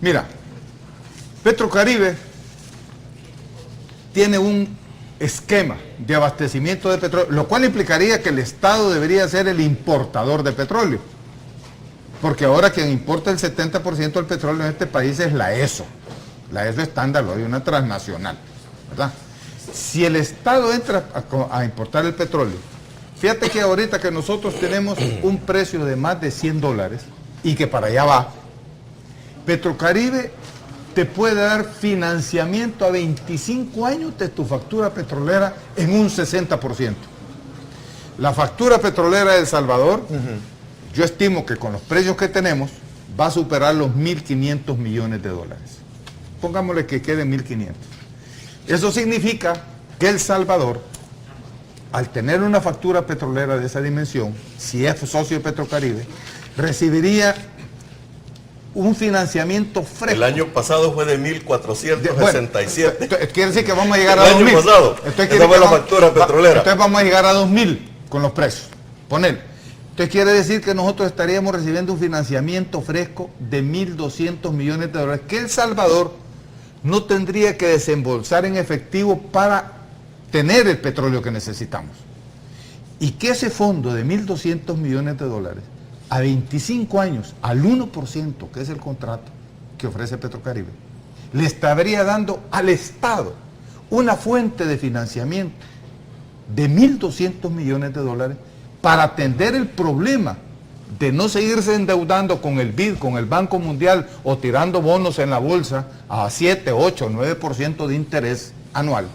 Mira, Petrocaribe tiene un esquema de abastecimiento de petróleo, lo cual implicaría que el Estado debería ser el importador de petróleo. Porque ahora quien importa el 70% del petróleo en este país es la ESO. La ESO estándar, hay una transnacional, ¿verdad? Si el Estado entra a importar el petróleo, fíjate que ahorita que nosotros tenemos un precio de más de $100 y que para allá va, Petrocaribe te puede dar financiamiento a 25 años de tu factura petrolera en un 60%. La factura petrolera de El Salvador, yo estimo que con los precios que tenemos, va a superar los $1.500 millones. Pongámosle que quede 1.500. Eso significa que El Salvador, al tener una factura petrolera de esa dimensión, si es socio de Petrocaribe, recibiría un financiamiento fresco. El año pasado fue de 1.467. Bueno, quiere decir que vamos a llegar a 2.000. El año pasado, esa fue la factura petrolera. Entonces vamos a llegar a 2.000 con los precios. Ponele. Entonces quiere decir que nosotros estaríamos recibiendo un financiamiento fresco de $1.200 millones, que El Salvador no tendría que desembolsar en efectivo para tener el petróleo que necesitamos. Y que ese fondo de $1.200 millones a 25 años, al 1%, que es el contrato que ofrece Petrocaribe, le estaría dando al Estado una fuente de financiamiento de $1.200 millones para atender el problema de no seguirse endeudando con el BID, con el Banco Mundial, o tirando bonos en la bolsa a 7, 8, 9% de interés anual.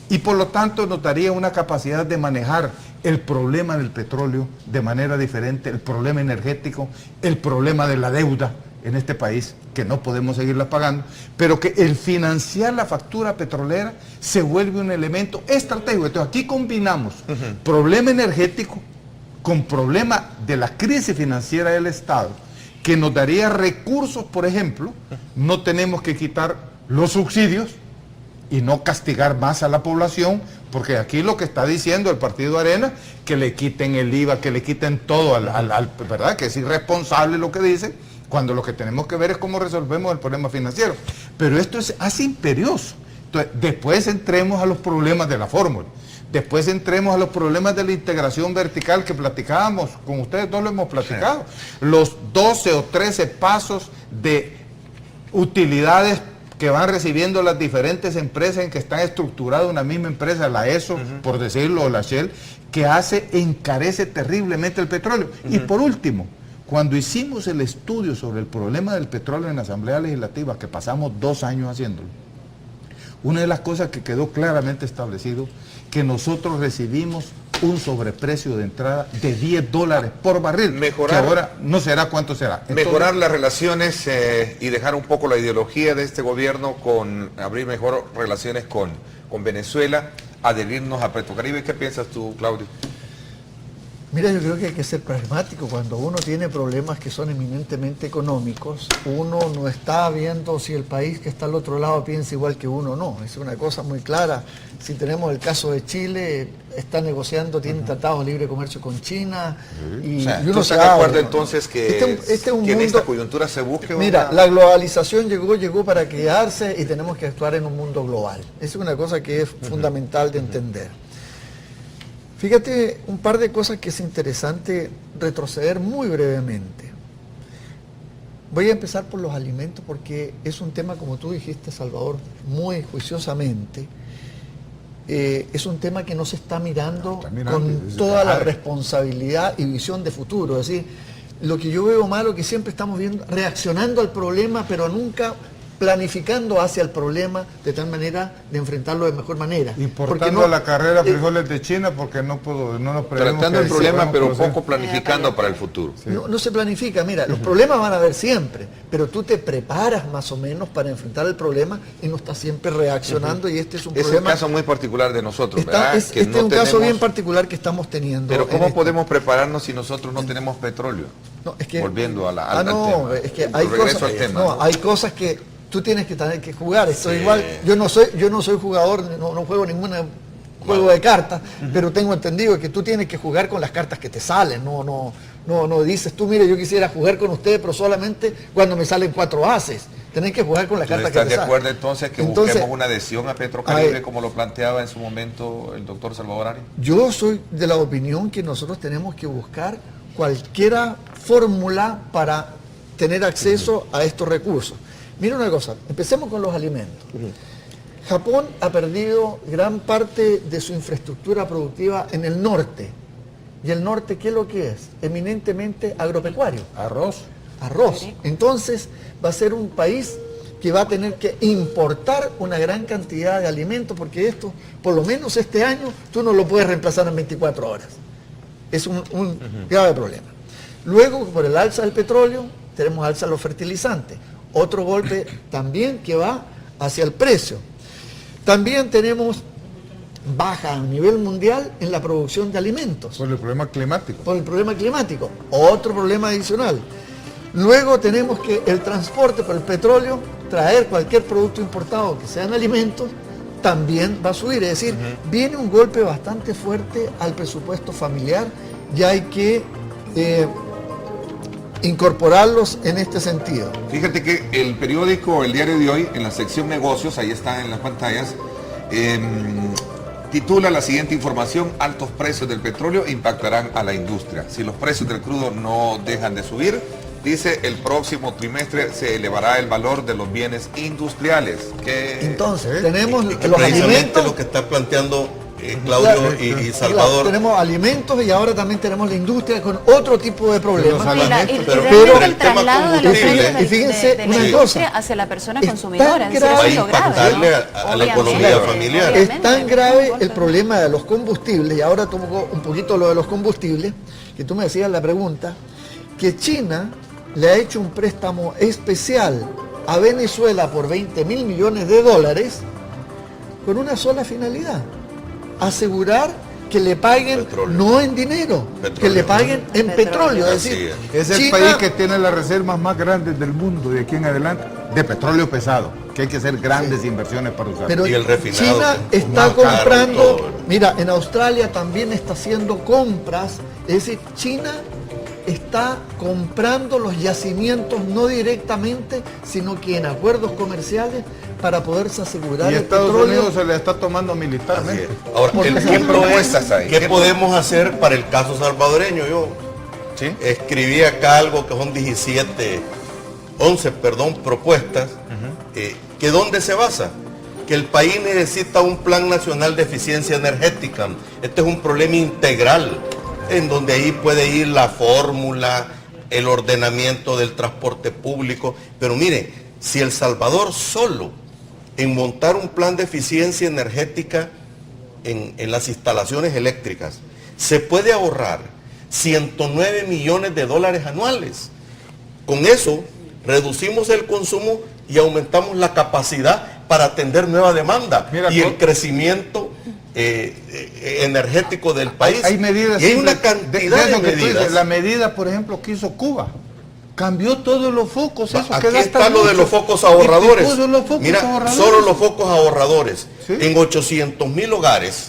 Y por lo tanto nos daría una capacidad de manejar el problema del petróleo de manera diferente, el problema energético, el problema de la deuda en este país, que no podemos seguirla pagando, pero que el financiar la factura petrolera se vuelve un elemento estratégico. Entonces aquí combinamos problema energético con problema de la crisis financiera del Estado, que nos daría recursos. Por ejemplo, no tenemos que quitar los subsidios y no castigar más a la población, porque aquí lo que está diciendo el Partido Arena, que le quiten el IVA, que le quiten todo, ¿verdad? Que es irresponsable lo que dice, cuando lo que tenemos que ver es cómo resolvemos el problema financiero. Pero esto es así imperioso. Entonces, después entremos a los problemas de la fórmula. Después entremos a los problemas de la integración vertical que platicábamos, con ustedes dos lo hemos platicado. Sí. Los 12 o 13 pasos de utilidades que van recibiendo las diferentes empresas en que están estructuradas una misma empresa, la ESO, por decirlo, o la Shell, que encarece terriblemente el petróleo. Y por último, cuando hicimos el estudio sobre el problema del petróleo en la Asamblea Legislativa, que pasamos 2 años haciéndolo, una de las cosas que quedó claramente establecido, que nosotros recibimos un sobreprecio de entrada de $10 por barril, mejorar, que ahora no será cuánto será. Entonces, mejorar las relaciones y dejar un poco la ideología de este gobierno con abrir mejor relaciones con Venezuela, adherirnos a Petrocaribe. ¿Qué piensas tú, Claudio? Mira, yo creo que hay que ser pragmático. Cuando uno tiene problemas que son eminentemente económicos, uno no está viendo si el país que está al otro lado piensa igual que uno o no. Es una cosa muy clara. Si tenemos el caso de Chile, está negociando, tiene tratados de libre comercio con China. Y, o sea, y uno ¿tú estás de acuerdo entonces que, en esta coyuntura se busque? Mira, la globalización llegó para quedarse y tenemos que actuar en un mundo global. Esa es una cosa que es fundamental de entender. Fíjate un par de cosas que es interesante retroceder muy brevemente. Voy a empezar por los alimentos porque es un tema, como tú dijiste, Salvador, muy juiciosamente. Es un tema que no se está mirando con toda la responsabilidad y visión de futuro. Es decir, lo que yo veo malo es que siempre estamos viendo, reaccionando al problema, pero nunca planificando hacia el problema de tal manera de enfrentarlo de mejor manera. Importando a la carrera frijoles de China porque no nos prevemos. Tratando el problema, pero poco planificando para el futuro. Sí. No se planifica. Mira, los problemas van a haber siempre, pero tú te preparas más o menos para enfrentar el problema y no estás siempre reaccionando. Y este es un problema. Es un caso muy particular de nosotros, ¿verdad? Este es un caso bien particular que estamos teniendo. Pero ¿cómo podemos prepararnos si nosotros no tenemos petróleo? No, es que, volviendo al tema. Es que hay cosas, hay cosas que tú tienes que tener que jugar. Esto sí. Igual, yo no soy jugador, no juego ningún juego de cartas, pero tengo entendido que tú tienes que jugar con las cartas que te salen. No dices tú, mire, yo quisiera jugar con ustedes, pero solamente cuando me salen 4 ases. Tenés que jugar con la carta que te ¿Estás de sale. acuerdo entonces que busquemos una adhesión a Petrocaribe como lo planteaba en su momento el doctor Salvador Arias? Yo soy de la opinión que nosotros tenemos que buscar cualquier fórmula para tener acceso a estos recursos. Mira una cosa, empecemos con los alimentos. Japón ha perdido gran parte de su infraestructura productiva en el norte. ¿Y el norte qué es lo que es? Eminentemente agropecuario. Arroz. Arroz. Entonces va a ser un país que va a tener que importar una gran cantidad de alimentos porque esto, por lo menos este año, tú no lo puedes reemplazar en 24 horas. Es un grave problema. Luego, por el alza del petróleo, tenemos alza de los fertilizantes. Otro golpe también que va hacia el precio. También tenemos baja a nivel mundial en la producción de alimentos. Por el problema climático. Por el problema climático. Otro problema adicional. Luego tenemos que el transporte por el petróleo, traer cualquier producto importado que sean alimentos, también va a subir. Es decir, viene un golpe bastante fuerte al presupuesto familiar y hay que incorporarlos en este sentido. Fíjate que el periódico El Diario de Hoy, en la sección negocios, ahí está en las pantallas, titula la siguiente información: altos precios del petróleo impactarán a la industria. Si los precios del crudo no dejan de subir, dice, el próximo trimestre se elevará el valor de los bienes industriales. Entonces, tenemos que los precisamente alimentos. lo que está planteando Claudio y Salvador. Claro, tenemos alimentos y ahora también tenemos la industria con otro tipo de problemas. Pero el traslado de los precios y fíjense de una la cosa, industria hacia la persona consumidora. grave, va a impactarle a la economía familiar. Es tan grave el problema de los combustibles, y ahora tomo un poquito lo de los combustibles, que tú me decías la pregunta, que China le ha hecho un préstamo especial a Venezuela por 20.000 millones de dólares con una sola finalidad: asegurar que le paguen petróleo. No en dinero, que le paguen en petróleo. Es decir, Es el China, país que tiene las reservas más grandes del mundo de aquí en adelante de petróleo pesado, que hay que hacer grandes inversiones para usarlo. pero Y el refinado, China que es está más caro y comprando, todo. mira, en Australia también está haciendo compras, es decir, China está comprando los yacimientos no directamente, sino que en acuerdos comerciales para poderse asegurar Y el Estados petróleo. Unidos se le está tomando Así militarmente. es. Ahora, Porque el se ejemplo llaman es, propuestas ahí. ¿qué podemos hacer para el caso salvadoreño? Yo ¿Sí? escribí acá algo que son 11 propuestas, que ¿dónde se basa? Que el país necesita un plan nacional de eficiencia energética. Este es un problema integral, en donde ahí puede ir la fórmula, el ordenamiento del transporte público. Pero mire, si El Salvador solo en montar un plan de eficiencia energética en las instalaciones eléctricas se puede ahorrar 109 millones de dólares anuales. Con eso reducimos el consumo y aumentamos la capacidad para atender nueva demanda. Mira, y el crecimiento energético del país. Hay medidas. Y hay una simples cantidad de eso que tú medidas. dices, la medida, por ejemplo, que hizo Cuba. Cambió todos los focos. Eso Aquí que gasta está lo de mucho. los focos ahorradores. Y puso los focos Mira, ahorradores. solo los focos ahorradores. Sí. En 800,000 hogares,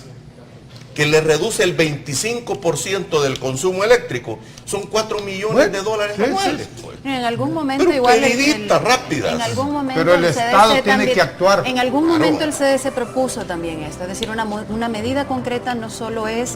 que le reduce el 25% del consumo eléctrico, son 4 millones de dólares sí, anuales. sí. Pues. En algún momento Pero igual medidita, rápidas. en algún momento Pero el Estado CDC tiene que actuar. En algún Claro. momento el CDC propuso también esto, es decir, una medida concreta no solo es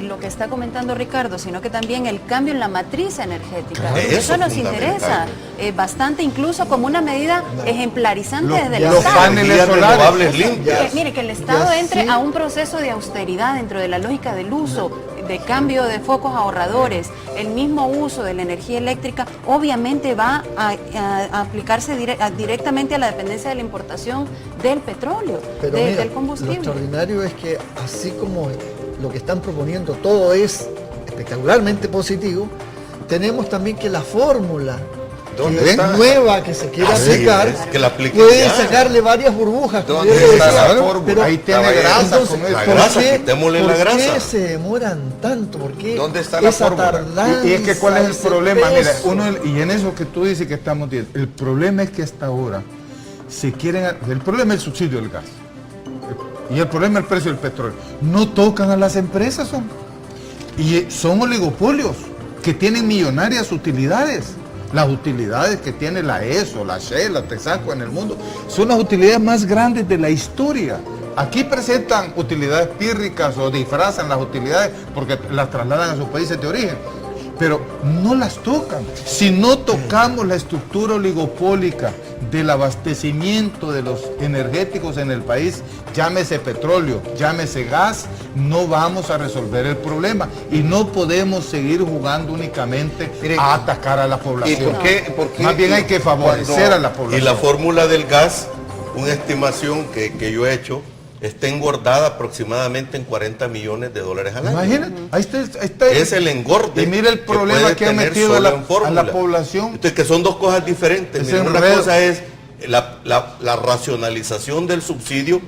lo que está comentando Ricardo, sino que también el cambio en la matriz energética. Claro. Eso Eso nos es interesa fundamental. Bastante, incluso como una medida ejemplarizante desde el los Estado. paneles Energías solares. renovables Que, limpias. mire, que el Estado Ya entre sí. a un proceso de austeridad dentro de la lógica del uso, de cambio de focos ahorradores, el mismo uso de la energía eléctrica, obviamente va a aplicarse directamente a la dependencia de la importación del petróleo, Pero mira, del lo combustible. extraordinario es que así como lo que están proponiendo todo es espectacularmente positivo, tenemos también que la fórmula ¿Dónde que está? es nueva que se quiere Así aplicar, es, que la apliquen pueden ya. sacarle varias burbujas. como ¿Dónde yo le está decía, la pero- fórmula? Ahí tiene Caballero. grasa entonces, con eso. La ¿por grasa, qué- quitémosle por la grasa. qué se demoran tanto? ¿Por qué ¿Dónde está la esa fórmula? tardanza, Y es que cuál es el ese problema, mira, peso? y en eso que tú dices que estamos viendo, el problema es que hasta ahora el problema es el subsidio del gas. Y el problema es el precio del petróleo. No tocan a las empresas, y son oligopolios que tienen millonarias utilidades. Las utilidades que tiene la ESO, la Shell, la Texaco en el mundo, son las utilidades más grandes de la historia. Aquí presentan utilidades pírricas o disfrazan las utilidades porque las trasladan a sus países de origen, pero no las tocan. Si no tocamos la estructura oligopólica del abastecimiento de los energéticos en el país, llámese petróleo, llámese gas, no vamos a resolver el problema y no podemos seguir jugando únicamente a atacar a la población. ¿Y por qué? Más bien hay que favorecer a la población. Y la fórmula del gas, una estimación que yo he hecho, está engordada aproximadamente en $40 millones al año. Imagínate, ahí está. Es el engorde. Y mira el problema puede que ha tener metido a solo la en fórmula. población. Entonces, que son dos cosas diferentes. Ese Mira, una enredo. cosa es la racionalización del subsidio,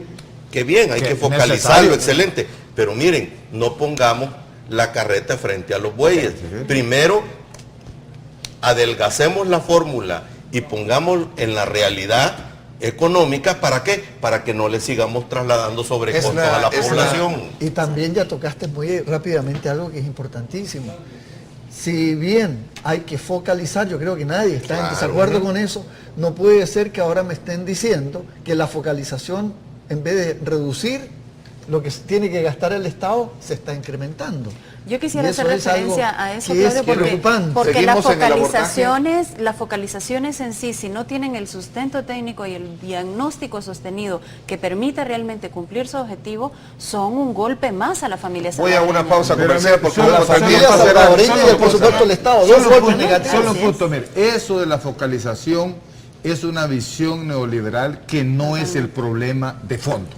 que bien, hay que focalizarlo, necesario. excelente. Pero miren, no pongamos la carreta frente a los bueyes. Primero, adelgacemos la fórmula y pongamos en la realidad económica. ¿Para qué? Para que no le sigamos trasladando sobrecostos a la población. Y también ya tocaste muy rápidamente algo que es importantísimo. Si bien hay que focalizar, yo creo que nadie está en desacuerdo con eso, no puede ser que ahora me estén diciendo que la focalización, en vez de reducir lo que tiene que gastar el Estado, se está incrementando. Yo quisiera Y hacer eso es referencia algo a eso, que es Claudio, preocupante. porque las Seguimos en el abordaje. focalizaciones en sí, si no tienen el sustento técnico y el diagnóstico sostenido que permita realmente cumplir su objetivo, son un golpe más a la familia Voy a salvadoreña. una pausa Pero comercial porque solo- vamos a solo terminar. familia para cerrar, salvadoreña solo y el presupuesto del Estado, dos Solo golpes punto, negativos. solo Así es. punto, mire, eso de la focalización es una visión neoliberal que no es el problema de fondo.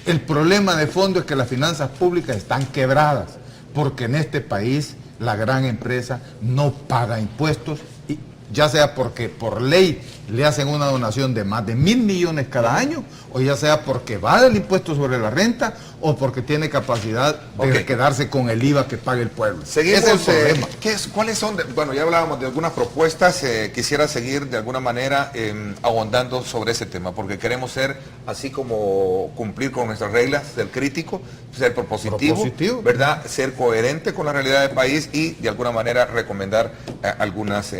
El problema de fondo es que las finanzas públicas están quebradas, porque en este país la gran empresa no paga impuestos, y ya sea porque por ley le hacen una donación de más de 1.000 millones cada año, o ya sea porque va del impuesto sobre la renta, o porque tiene capacidad de Ok. quedarse con el IVA que paga el pueblo. Seguimos, Ese es el problema. ¿cuáles son? Bueno, ya hablábamos de algunas propuestas, quisiera seguir de alguna manera ahondando sobre ese tema, porque queremos ser, así como cumplir con nuestras reglas del crítico, ser propositivo, ¿verdad? Ser coherente con la realidad del país y de alguna manera recomendar algunas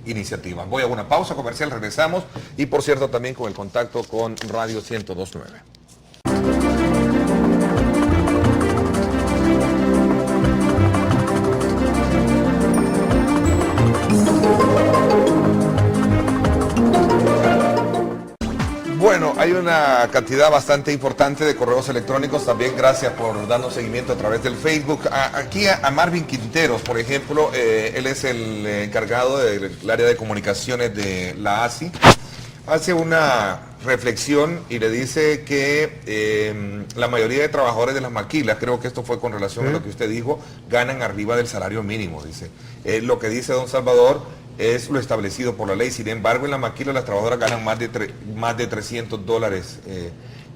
iniciativas. Voy a una pausa comercial, regresamos, y por cierto también con el contacto con Radio 102.9. Bueno, hay una cantidad bastante importante de correos electrónicos, también gracias por darnos seguimiento a través del Facebook. Aquí a Marvin Quinteros, por ejemplo, él es el encargado del área de comunicaciones de la ASI, hace una reflexión y le dice que la mayoría de trabajadores de las maquilas, creo que esto fue con relación a lo que usted dijo, ganan arriba del salario mínimo, dice. Lo que dice don Salvador es lo establecido por la ley. Sin embargo, en la maquila las trabajadoras ganan más de $300.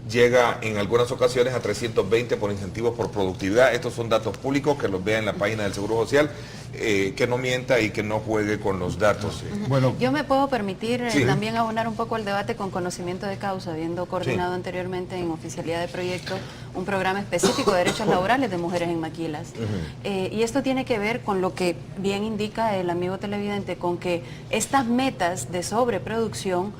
Llega en algunas ocasiones a 320 por incentivos por productividad. Estos son datos públicos, que los vea en la página del Seguro Social, que no mienta y que no juegue con los datos. Bueno, Yo me puedo permitir Sí. también abonar un poco el debate con conocimiento de causa, habiendo coordinado anteriormente en oficialidad de proyecto un programa específico de derechos laborales de mujeres en maquilas. Y esto tiene que ver con lo que bien indica el amigo televidente, con que estas metas de sobreproducción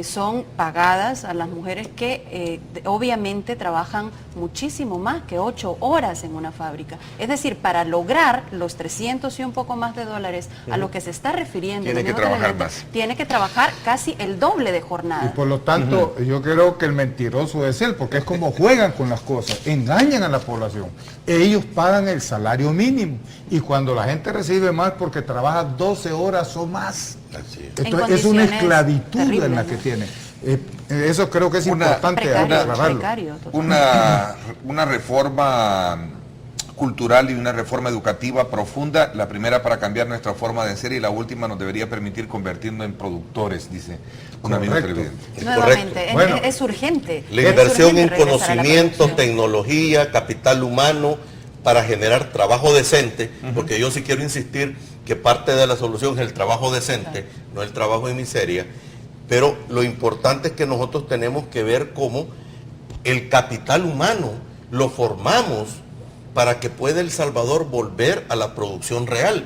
son pagadas a las mujeres que obviamente trabajan muchísimo más que 8 horas en una fábrica. Es decir, para lograr los 300 y un poco más de dólares a lo que se está refiriendo, Tiene el que amigo trabajar televidente, más. tiene que trabajar casi el doble de y jornada. por lo tanto, yo creo que el mentiroso es él, porque es como juegan con las cosas, engañan a la población. Ellos pagan el salario mínimo y cuando la gente recibe más porque trabaja 12 horas o más, Así es. esto En es una condiciones esclavitud terribles, en la ¿no? que tiene. Eso creo que es importante aclararlo. Precario, total. Una reforma cultural y una reforma educativa profunda, la primera para cambiar nuestra forma de ser y la última nos debería permitir convertirnos en productores, dice un amigo Correcto. televidente. Es Nuevamente, correcto. Bueno, es urgente. La Es inversión urgente en regresar a la conocimiento, producción. tecnología, capital humano para generar trabajo decente, porque yo sí quiero insistir que parte de la solución es el trabajo decente, no el trabajo de miseria, pero lo importante es que nosotros tenemos que ver cómo el capital humano lo formamos para que pueda El Salvador volver a la producción real.